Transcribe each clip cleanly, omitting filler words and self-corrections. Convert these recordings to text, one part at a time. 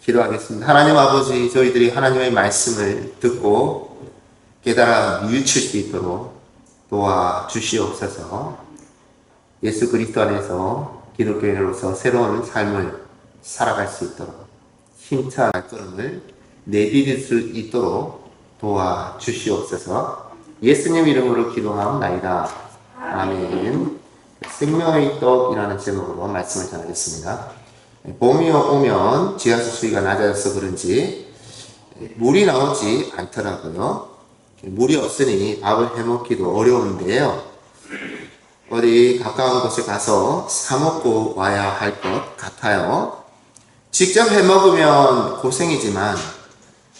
기도하겠습니다. 하나님 아버지, 저희들이 하나님의 말씀을 듣고 깨달아 뉘우칠 수 있도록 도와주시옵소서. 예수 그리스도 안에서 기독교인으로서 새로운 삶을 살아갈 수 있도록 힘찬 발걸음을 내디딜 수 있도록 도와주시옵소서. 예수님 이름으로 기도하옵나이다. 아멘. 생명의 떡이라는 제목으로 말씀을 전하겠습니다. 봄이 오면 지하수 수위가 낮아져서 그런지 물이 나오지 않더라고요. 물이 없으니 밥을 해먹기도 어려운데요. 어디 가까운 곳에 가서 사 먹고 와야 할 것 같아요. 직접 해먹으면 고생이지만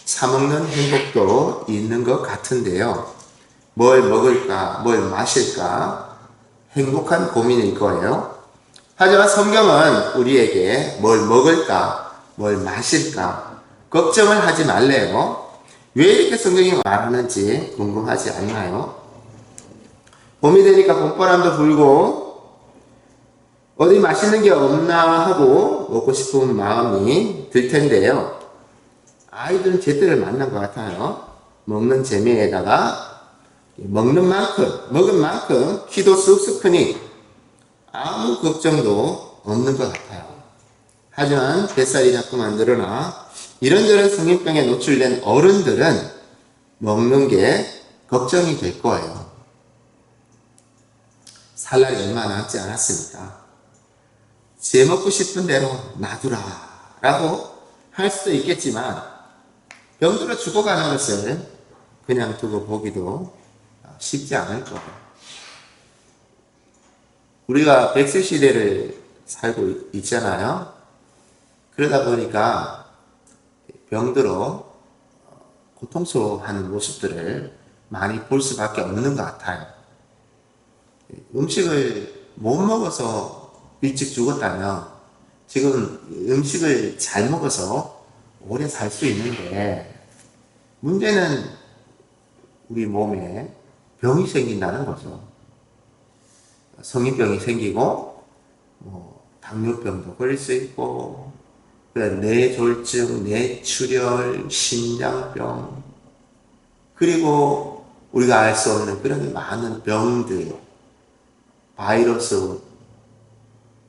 사 먹는 행복도 있는 것 같은데요. 뭘 먹을까, 뭘 마실까 행복한 고민일 거예요. 하지만 성경은 우리에게 뭘 먹을까, 뭘 마실까 걱정을 하지 말래요. 왜 이렇게 성경이 말하는지 궁금하지 않나요? 봄이 되니까 봄바람도 불고 어디 맛있는 게 없나 하고 먹고 싶은 마음이 들 텐데요. 아이들은 제때를 만난 것 같아요. 먹는 재미에다가 먹는 만큼, 먹은 만큼 키도 쑥쑥 크니 아무 걱정도 없는 것 같아요. 하지만 뱃살이 자꾸만 늘어나 이런저런 성인병에 노출된 어른들은 먹는 게 걱정이 될 거예요. 살 날이 얼마 남지 않았으니까 제 먹고 싶은 대로 놔두라 라고 할 수도 있겠지만 병들어 죽어가는 것을 그냥 두고 보기도 쉽지 않을 거예요. 우리가 100세 시대를 살고 있잖아요. 그러다 보니까 병들어 고통스러워하는 모습들을 많이 볼 수밖에 없는 것 같아요. 음식을 못 먹어서 일찍 죽었다면 지금 음식을 잘 먹어서 오래 살 수 있는데 문제는 우리 몸에 병이 생긴다는 거죠. 성인병이 생기고 당뇨병도 걸릴 수 있고 뇌졸중, 뇌출혈, 심장병 그리고 우리가 알 수 없는 그런 많은 병들, 바이러스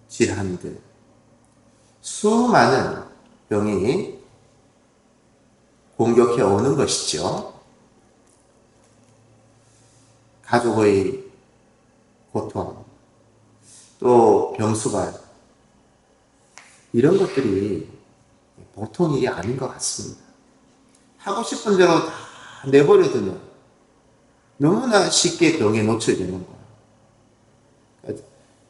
질환들 수많은 병이 공격해 오는 것이죠. 가족의 고통, 또 병수발 이런 것들이 보통 일이 아닌 것 같습니다. 하고 싶은 대로 다 내버려두면 너무나 쉽게 병에 노출되는 거예요.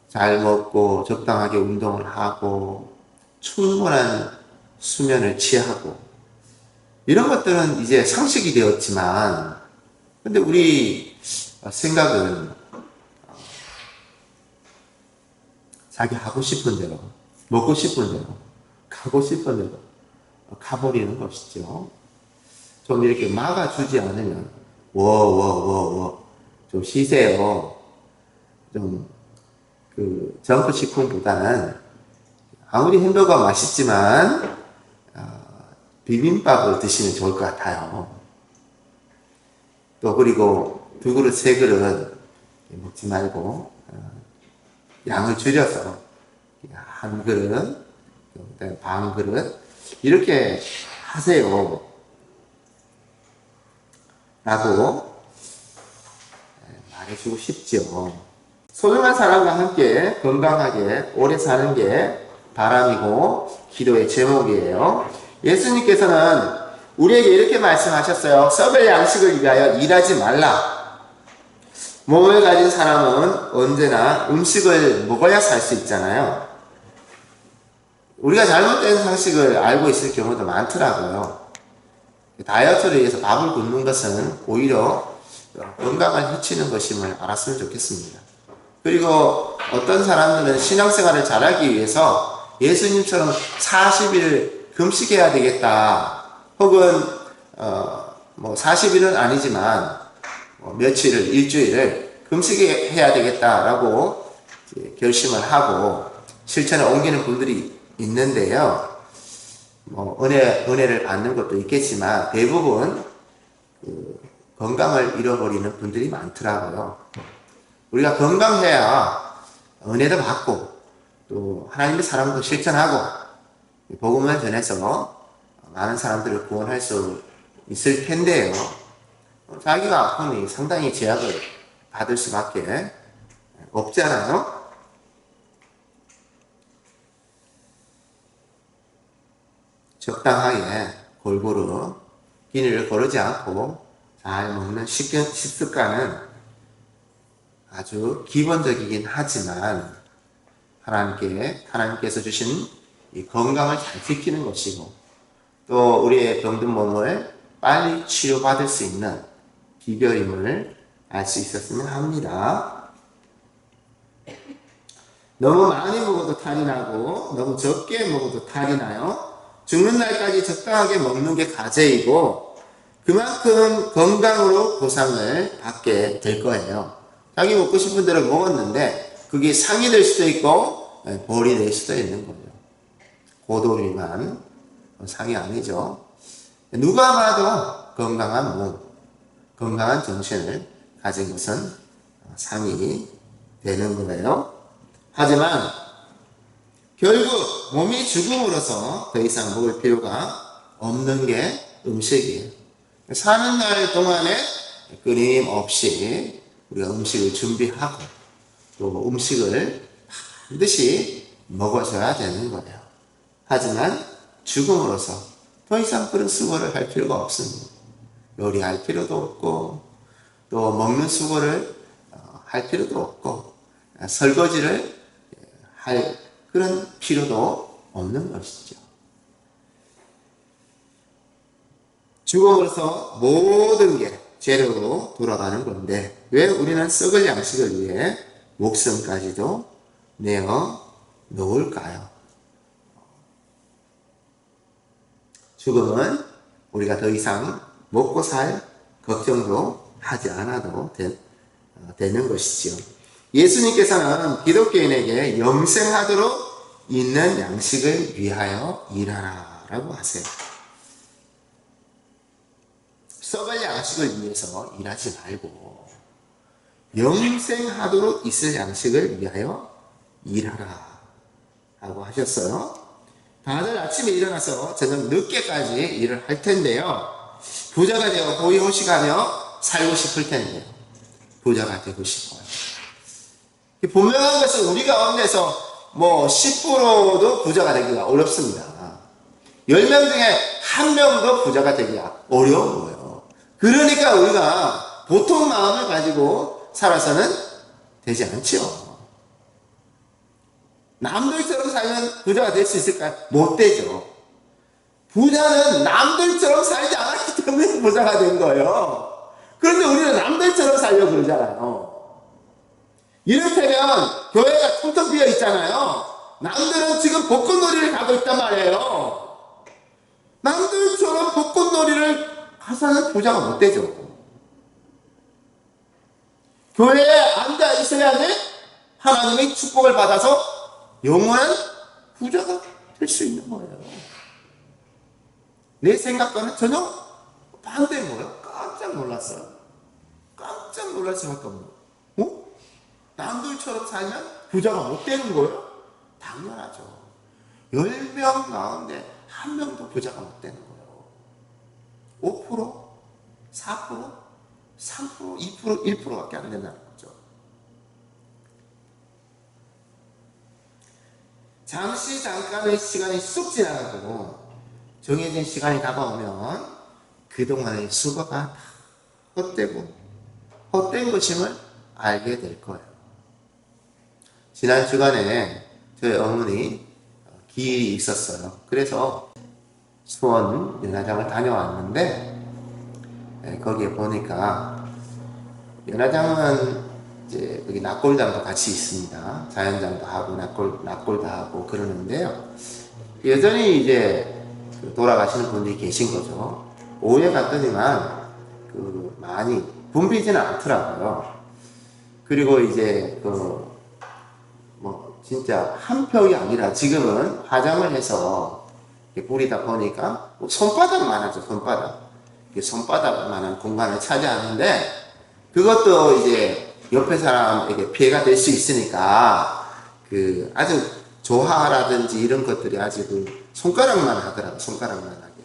잘 먹고 적당하게 운동을 하고 충분한 수면을 취하고 이런 것들은 이제 상식이 되었지만 근데 우리 생각은 자기 하고 싶은 대로 먹고 싶은 대로 가고 싶은 대로 가버리는 것이죠. 좀 이렇게 막아주지 않으면 좀 쉬세요. 좀 정크 식품보다는 아무리 햄버거가 맛있지만 비빔밥을 드시면 좋을 것 같아요. 또 그리고 2그릇 3그릇 먹지 말고 양을 줄여서 1그릇, 반 그릇 이렇게 하세요 라고 말해주고 싶죠. 소중한 사람과 함께 건강하게 오래 사는 게 바람이고 기도의 제목이에요. 예수님께서는 우리에게 이렇게 말씀하셨어요. 썩을 양식을 위하여 일하지 말라. 몸을 가진 사람은 언제나 음식을 먹어야 살 수 있잖아요. 우리가 잘못된 상식을 알고 있을 경우도 많더라고요. 다이어트를 위해서 밥을 굶는 것은 오히려 건강을 해치는 것임을 알았으면 좋겠습니다. 그리고 어떤 사람들은 신앙생활을 잘하기 위해서 예수님처럼 40일 금식해야 되겠다. 혹은 40일은 아니지만 며칠을, 일주일을 금식해야 되겠다라고 결심을 하고 실천에 옮기는 분들이 있는데요. 뭐 은혜를 받는 것도 있겠지만 대부분 건강을 잃어버리는 분들이 많더라고요. 우리가 건강해야 은혜도 받고 또 하나님의 사랑도 실천하고 복음을 전해서 많은 사람들을 구원할 수 있을 텐데요. 자기가 아프니 상당히 제약을 받을 수밖에 없잖아요. 적당하게 골고루 끼니를 거르지 않고 잘 먹는 식습관은 아주 기본적이긴 하지만 하나님께서 주신 이 건강을 잘 지키는 것이고 또 우리의 병든 몸을 빨리 치료받을 수 있는 비결임을 알 수 있었으면 합니다. 너무 많이 먹어도 탈이 나고 너무 적게 먹어도 탈이 나요. 죽는 날까지 적당하게 먹는 게 과제이고 그만큼 건강으로 보상을 받게 될 거예요. 자기 먹고 싶은 대로 먹었는데 그게 상이 될 수도 있고 벌이 될 수도 있는 거예요. 고도비만 상이 아니죠. 누가 봐도 건강한 몸, 건강한 정신을 가진 것은 상이 되는 거예요. 하지만 결국 몸이 죽음으로써 더 이상 먹을 필요가 없는 게 음식이에요. 사는 날 동안에 끊임없이 우리가 음식을 준비하고 또 음식을 반드시 먹어줘야 되는 거예요. 하지만 죽음으로써 더 이상 그런 수고를 할 필요가 없습니다. 요리할 필요도 없고 또 먹는 수고를 할 필요도 없고 설거지를 할 그런 필요도 없는 것이죠. 죽음으로써 모든 게 재료로 돌아가는 건데 왜 우리는 썩을 양식을 위해 목숨까지도 내어 놓을까요? 죽음은 우리가 더 이상 먹고 살 걱정도 하지 않아도 되는 것이지요. 예수님께서는 기독교인에게 영생하도록 있는 양식을 위하여 일하라 라고 하세요. 썩을 양식을 위해서 일하지 말고 영생하도록 있을 양식을 위하여 일하라 라고 하셨어요. 다들 아침에 일어나서 저녁 늦게까지 일을 할 텐데요. 부자가 되어 호의호식하며 살고 싶을 텐데요. 부자가 되고 싶어요. 분명한 것은 우리 가운데서 10%도 부자가 되기가 어렵습니다. 10명 중에 1명도 부자가 되기가 어려운 거예요. 그러니까 우리가 보통 마음을 가지고 살아서는 되지 않죠. 남들처럼 살면 부자가 될 수 있을까요? 못 되죠. 부자는 남들처럼 살지 않았기 때문에 부자가 된 거예요. 그런데 우리는 남들처럼 살려고 그러잖아요. 이를테면 교회가 텅텅 비어 있잖아요. 남들은 지금 벚꽃놀이를 가고 있단 말이에요. 남들처럼 벚꽃놀이를 가서는 부자가 못 되죠. 교회에 앉아 있어야지 하나님의 축복을 받아서 영원한 부자가 될 수 있는 거예요. 내 생각과는 전혀 반대인 거예요. 깜짝 놀랐어요. 깜짝 놀랄 수밖에 없는 거예요. 남들처럼 살면 부자가 못 되는 거예요? 당연하죠. 10명 가운데 1명도 부자가 못 되는 거예요. 5%, 4%, 3%, 2%, 1%밖에 안 된다는 거죠. 잠깐의 시간이 쑥 지나가고 정해진 시간이 다가오면 그동안의 수고가 헛되고 헛된 것임을 알게 될 거예요. 지난 주간에 저희 어머니 기일이 있었어요. 그래서 수원 연화장을 다녀왔는데 거기에 보니까 연화장은 이제 여기 낙골당도 같이 있습니다. 자연장도 하고 낙골도 하고 그러는데요. 여전히 이제 돌아가시는 분들이 계신 거죠. 오후에 갔더니만 많이 붐비지는 않더라고요. 그리고 이제 진짜 한 평이 아니라 지금은 화장을 해서 이렇게 뿌리다 보니까 손바닥만 하죠. 손바닥만한 공간을 차지하는데, 그것도 이제 옆에 사람에게 피해가 될 수 있으니까 아주 조화라든지 이런 것들이 아주 손가락만 하더라고요. 손가락만 하게.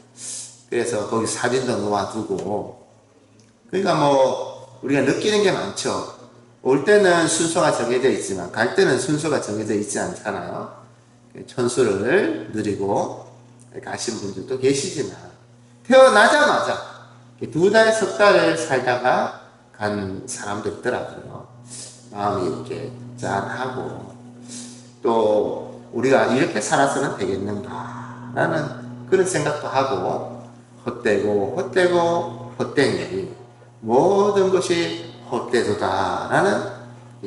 그래서 거기 사진도 놓아두고, 그러니까 뭐 우리가 느끼는 게 많죠. 올 때는 순서가 정해져 있지만 갈 때는 순서가 정해져 있지 않잖아요. 천수를 누리고 가신 분들도 계시지만, 태어나자마자 2달, 3달을 살다가 간 사람도 있더라고요. 마음이 이렇게 짠하고, 또 우리가 이렇게 살아서는 되겠는가 라는 그런 생각도 하고, 헛되니 모든 것이 헛되도다 라는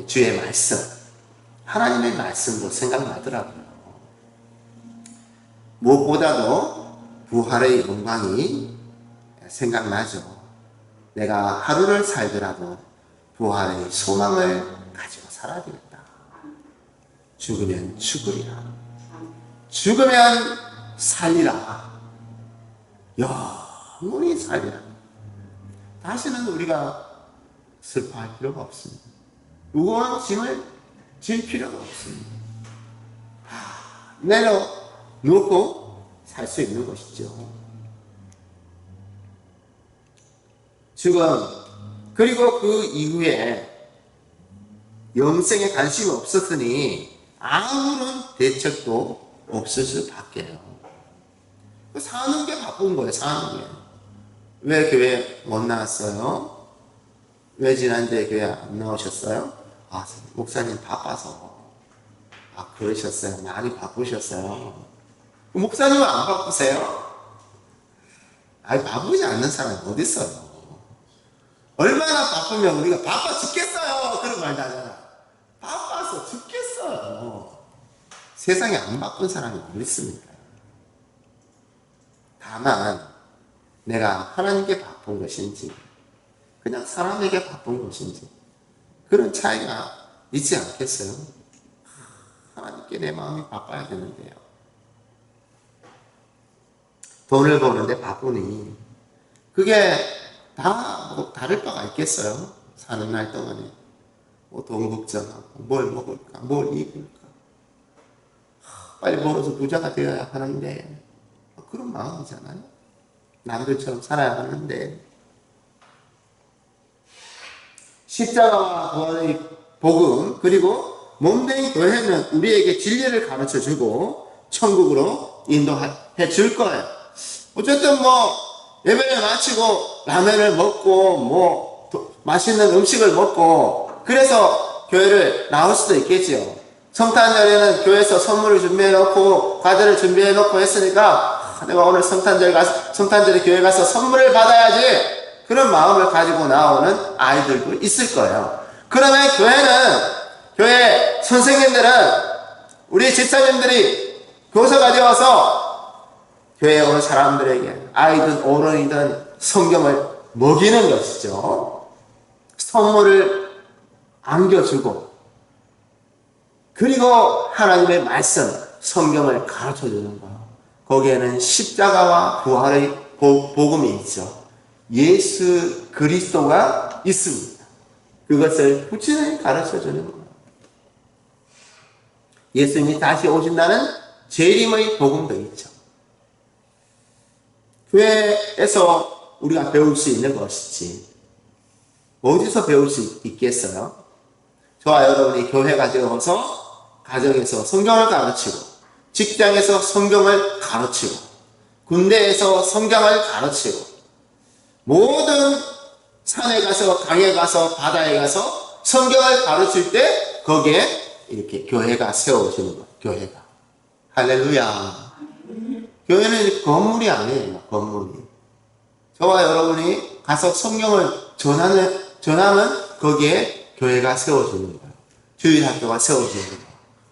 주의 말씀, 하나님의 말씀도 생각나더라고요. 무엇보다도 부활의 영광이 생각나죠. 내가 하루를 살더라도 부활의 소망을 가지고 살아야 되겠다. 죽으면 죽으리라. 죽으면 살리라. 영원히 살리라. 다시는 우리가 슬퍼할 필요가 없습니다. 무거운 짐을 질 필요가 없습니다. 내려놓고 살 수 있는 것이죠. 죽음, 그리고 그 이후에 영생에 관심이 없었으니 아무런 대책도 없을 수밖에요. 사는 게 바쁜 거예요. 사는 게. 왜 교회 못 나왔어요? 왜 지난주에 교회 안 나오셨어요? 목사님 바빠서. 그러셨어요. 많이 바쁘셨어요. 목사님은 안 바쁘세요? 바쁘지 않는 사람이 어디 있어요? 얼마나 바쁘면 우리가 바빠 죽겠어요 그런 말도 하잖아. 바빠서 죽겠어요. 세상에 안 바쁜 사람이 어디 있습니까? 다만 내가 하나님께 바쁜 것인지 그냥 사람에게 바쁜 것인지 그런 차이가 있지 않겠어요? 하나님께 내 마음이 바빠야 되는데요. 돈을 버는데 바쁘니 그게 다 뭐 다를 바가 있겠어요? 사는 날 동안에 돈 걱정하고 뭘 먹을까 뭘 입을까 빨리 벌어서 부자가 되어야 하는데 그런 마음이잖아요. 남들처럼 살아야 하는데. 십자가와 구원의 복음 그리고 몸된 교회는 우리에게 진리를 가르쳐주고 천국으로 인도해 줄 거예요. 어쨌든 예배를 마치고 라면을 먹고 맛있는 음식을 먹고 그래서 교회를 나올 수도 있겠지요. 성탄절에는 교회에서 선물을 준비해놓고 과자를 준비해놓고 했으니까 내가 오늘 성탄절에 교회 가서 선물을 받아야지 그런 마음을 가지고 나오는 아이들도 있을 거예요. 그러면 교회 선생님들은 우리 집사님들이 교사 가져와서 교회에 온 사람들에게 아이든 어른이든 성경을 먹이는 것이죠. 선물을 안겨주고 그리고 하나님의 말씀, 성경을 가르쳐주는 것. 거기에는 십자가와 부활의 복음이 있죠. 예수 그리스도가 있습니다. 그것을 부지런히 가르쳐주는 거예요. 예수님이 다시 오신다는 재림의 복음도 있죠. 교회에서 우리가 배울 수 있는 것이지 어디서 배울 수 있겠어요? 저와 여러분이 교회 가져와서 가정에서 성경을 가르치고 직장에서 성경을 가르치고 군대에서 성경을 가르치고 모든 산에 가서 강에 가서 바다에 가서 성경을 가르칠 때 거기에 이렇게 교회가 세워지는 거예요. 교회가. 할렐루야. 교회는 건물이 아니에요. 건물이. 저와 여러분이 가서 성경을 전하면 거기에 교회가 세워지는 거예요. 주일학교가 세워지는 거예요.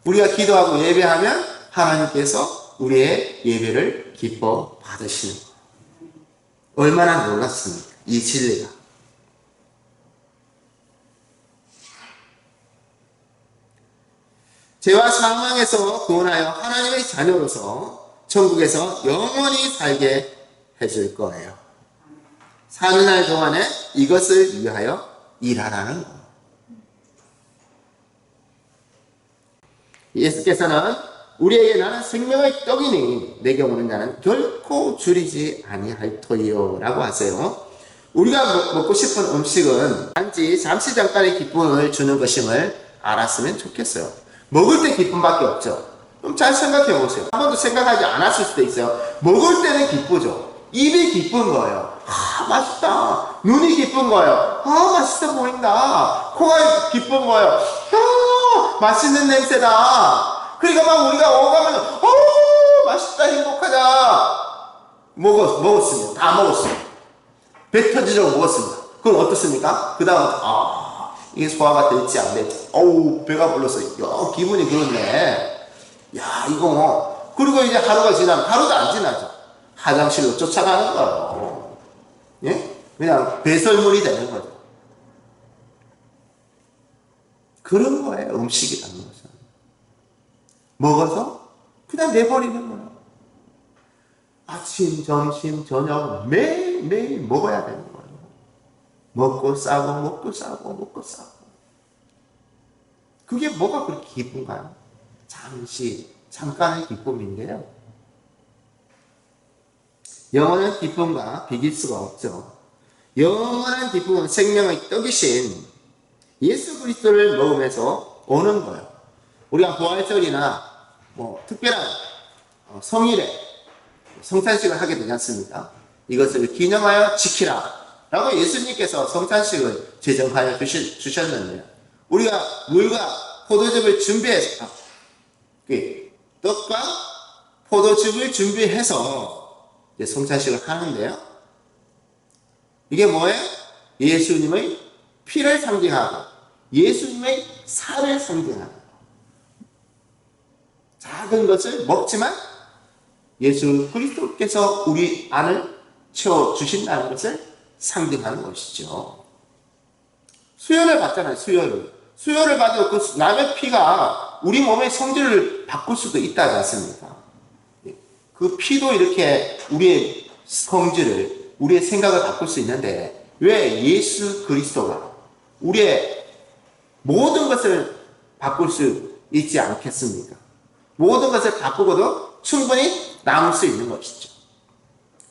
우리가 기도하고 예배하면 하나님께서 우리의 예배를 기뻐 받으시는 거예요. 얼마나 놀랐습니까? 이 진리가. 죄와 사망에서 구원하여 하나님의 자녀로서 천국에서 영원히 살게 해줄 거예요. 사는 날 동안에 이것을 위하여 일하라는 거예요. 예수께서는 우리에게 나는 생명의 떡이니 내게 오는 자는 결코 줄이지 아니할 터이요 라고 하세요. 우리가 먹고 싶은 음식은 단지 잠시 잠깐의 기쁨을 주는 것임을 알았으면 좋겠어요. 먹을 때 기쁨밖에 없죠. 그럼 잘 생각해 보세요. 한 번도 생각하지 않았을 수도 있어요. 먹을 때는 기쁘죠. 입이 기쁜 거예요. 아, 맛있다. 눈이 기쁜 거예요. 아, 맛있어 보인다. 코가 기쁜 거예요. 아, 맛있는 냄새다. 그러니까 막 우리가 오가면, 맛있다, 행복하다. 먹었습니다. 다 먹었어요. 배 터지려고 먹었습니다. 그건 어떻습니까? 그 다음, 이게 소화가 될지 안 될지. 배가 불렀어요. 야, 기분이 그렇네. 야, 이거 뭐. 그리고 이제 하루가 지나면, 하루도 안 지나죠. 화장실로 쫓아가는 거예요. 예? 그냥 배설물이 되는 거죠. 그런 거예요, 음식이라는 것은. 먹어서 그냥 내버리는 거예요. 아침, 점심, 저녁 매일 먹어야 되는 거예요. 먹고 싸고, 먹고 싸고, 먹고 싸고. 그게 뭐가 그렇게 기쁜가요? 잠깐의 기쁨인데요. 영원한 기쁨과 비길 수가 없죠. 영원한 기쁨은 생명의 떡이신 예수 그리스도를 먹으면서 오는 거예요. 우리가 부활절이나 특별한 성일에 성찬식을 하게 되지 않습니까? 이것을 기념하여 지키라 라고 예수님께서 성찬식을 제정하여 주셨는데요. 우리가 물과 포도즙을 준비해서 떡과 포도즙을 준비해서 이제 성찬식을 하는데요. 이게 뭐예요? 예수님의 피를 상징하고 예수님의 살을 상징하고 작은 것을 먹지만 예수 그리스도께서 우리 안을 채워주신다는 것을 상징하는 것이죠. 수혈을 받잖아요. 수혈을 받은 그 남의 피가 우리 몸의 성질을 바꿀 수도 있다지 않습니까? 그 피도 이렇게 우리의 성질을, 우리의 생각을 바꿀 수 있는데 왜 예수 그리스도가 우리의 모든 것을 바꿀 수 있지 않겠습니까? 모든 것을 바꾸고도 충분히 남을 수 있는 것이죠.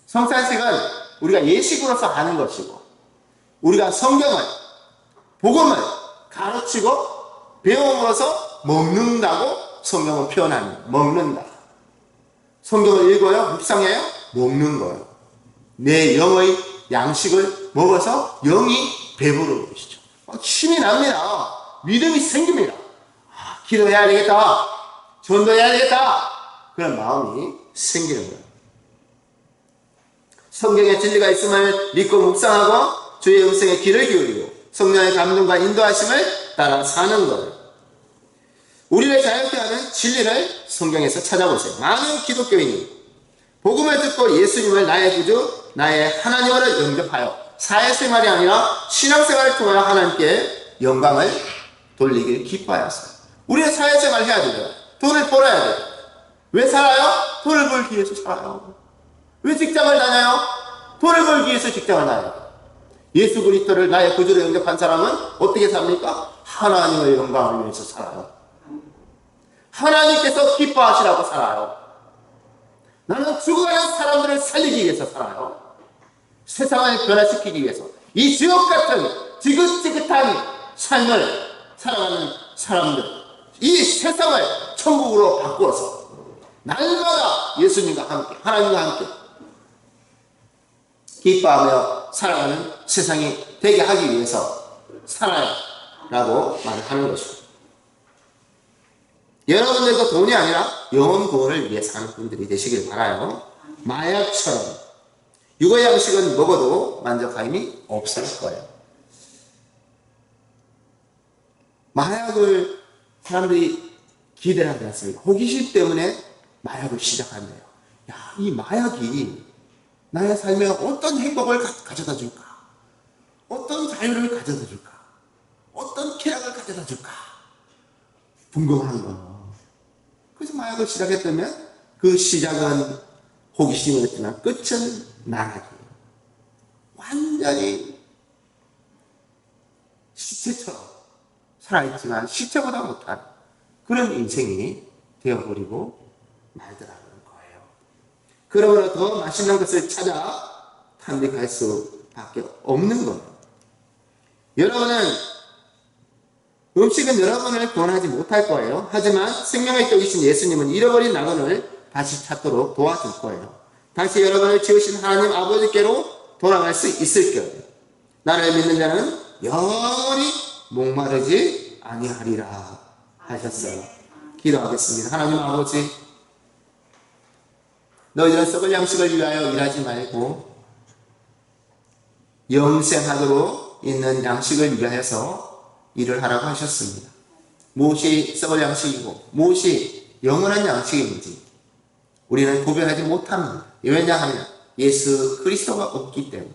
성찬식은 우리가 예식으로서 하는 것이고 우리가 성경을, 복음을 가르치고 배움으로써 먹는다고 성경은 표현합니다. 먹는다. 성경을 읽어요? 묵상해요? 먹는 거예요. 내 영의 양식을 먹어서 영이 배부른 것이죠. 힘이 납니다. 믿음이 생깁니다. 기도해야 되겠다. 전도해야 되겠다. 그런 마음이 생기는 거예요. 성경에 진리가 있음을 믿고 묵상하고 주의 음성에 귀를 기울이고 성령의 감동과 인도하심을 따라 사는 거예요. 우리를 자유케 하는 진리를 성경에서 찾아보세요. 많은 기독교인이 복음을 듣고 예수님을 나의 구주, 나의 하나님으로 영접하여 사회생활이 아니라 신앙생활을 통하여 하나님께 영광을 돌리길 기뻐하였어요. 우리는 사회생활을 해야 돼요. 돈을 벌어야 돼요. 왜 살아요? 돈을 벌기 위해서 살아요. 왜 직장을 다녀요? 돈을 벌기 위해서 직장을 다녀요. 예수 그리스도를 나의 구주로 영접한 사람은 어떻게 삽니까? 하나님의 영광을 위해서 살아요. 하나님께서 기뻐하시라고 살아요. 나는 죽어가는 사람들을 살리기 위해서 살아요. 세상을 변화시키기 위해서. 이 지옥 같은 지긋지긋한 삶을 살아가는 사람들, 이 세상을 천국으로 바꾸어서 날마다 예수님과 함께, 하나님과 함께 기뻐하며 살아가는 세상이 되게 하기 위해서 살아요 라고 말을 하는 것입니다. 여러분들도 돈이 아니라 영혼 구원을 위해 사는 분들이 되시길 바라요. 마약처럼 육의 양식은 먹어도 만족함이 없을 거예요. 마약을 사람들이 기대를 하지 않습니까? 호기심 때문에 마약을 시작한대요. 야, 이 마약이 나의 삶에 어떤 행복을 가져다 줄까? 어떤 자유를 가져다 줄까? 어떤 쾌락을 가져다 줄까? 궁금한 거예요. 그래서 마약을 시작했다면 그 시작은 호기심이었지만 끝은 나락이에요. 완전히 시체처럼 살아있지만 시체보다 못한 그런 인생이 되어버리고 말더라는 거예요. 그러므로 더 맛있는 것을 찾아 탐닉할 수밖에 없는 거예요. 여러분은 음식은 여러분을 구원하지 못할 거예요. 하지만 생명의 떡이신 예수님은 잃어버린 낙원을 다시 찾도록 도와줄 거예요. 다시 여러분을 지으신 하나님 아버지께로 돌아갈 수 있을 거예요. 나를 믿는 자는 영원히 목마르지 아니하리라 하셨어요. 기도하겠습니다. 하나님 아버지, 너희들은 썩을 양식을 위하여 일하지 말고 영생하도록 있는 양식을 위하여서 일을 하라고 하셨습니다. 무엇이 썩을 양식이고 무엇이 영원한 양식인지 우리는 구별하지 못합니다. 왜냐하면 예수 그리스도가 없기 때문에.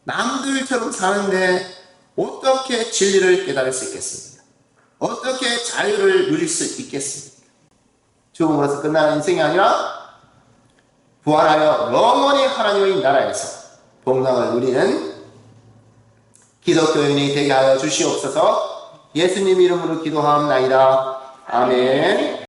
남들처럼 사는데 어떻게 진리를 깨달을 수 있겠습니까? 어떻게 자유를 누릴 수 있겠습니까? 죽음으로서 끝나는 인생이 아니라 부활하여 영원히 하나님의 나라에서 복락을 누리는 기독교인이 되게 하여 주시옵소서. 예수님 이름으로 기도하옵나이다. 아멘.